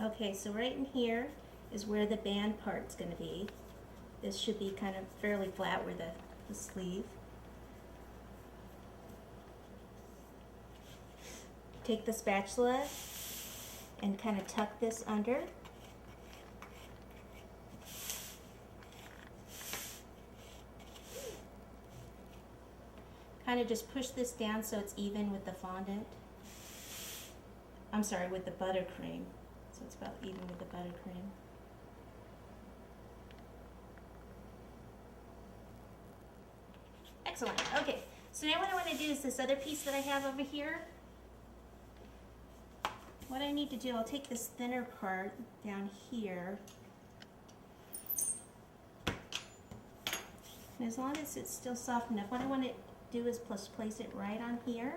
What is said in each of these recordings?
Okay, so right in here is where the band part's going to be. This should be kind of fairly flat where the sleeve. Take the spatula and kind of tuck this under. Kind of just push this down so it's even with the fondant. I'm sorry, with the buttercream. So it's about even with the buttercream. Excellent. Okay, so now what I want to do is this other piece that I have over here. What I need to do, I'll take this thinner part down here. And as long as it's still soft enough, what I want to do is place it right on here.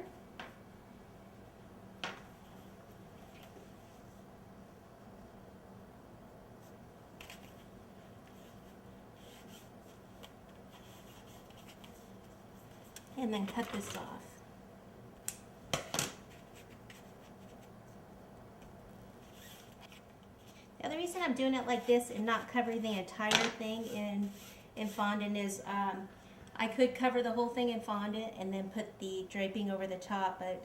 And then cut this off. The other reason I'm doing it like this and not covering the entire thing in fondant is I could cover the whole thing in fondant and then put the draping over the top, but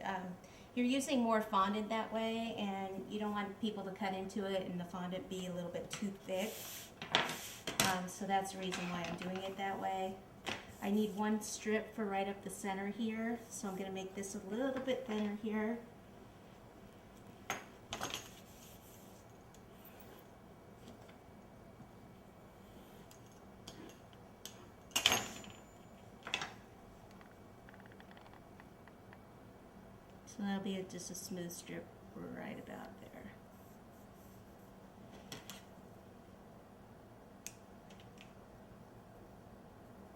you're using more fondant that way and you don't want people to cut into it and the fondant be a little bit too thick. So that's the reason why I'm doing it that way. I need one strip for right up the center here, so I'm going to make this a little bit thinner here. So that'll be just a smooth strip right about there.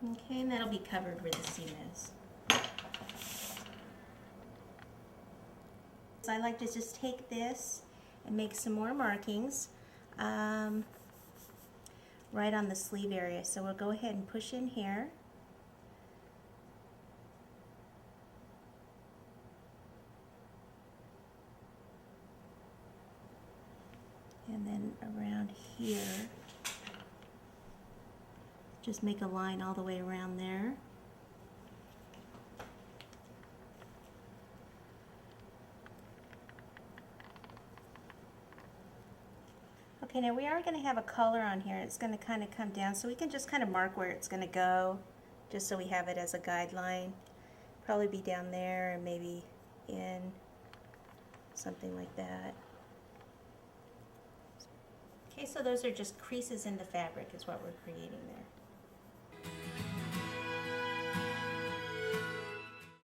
Okay, and that'll be covered where the seam is. So I like to just take this and make some more markings right on the sleeve area. So we'll go ahead and push in here. And then around here. Just make a line all the way around there. Okay, now we are going to have a color on here. It's going to kind of come down, so we can just kind of mark where it's going to go, just so we have it as a guideline. Probably be down there and maybe in, something like that. Okay, so those are just creases in the fabric is what we're creating there.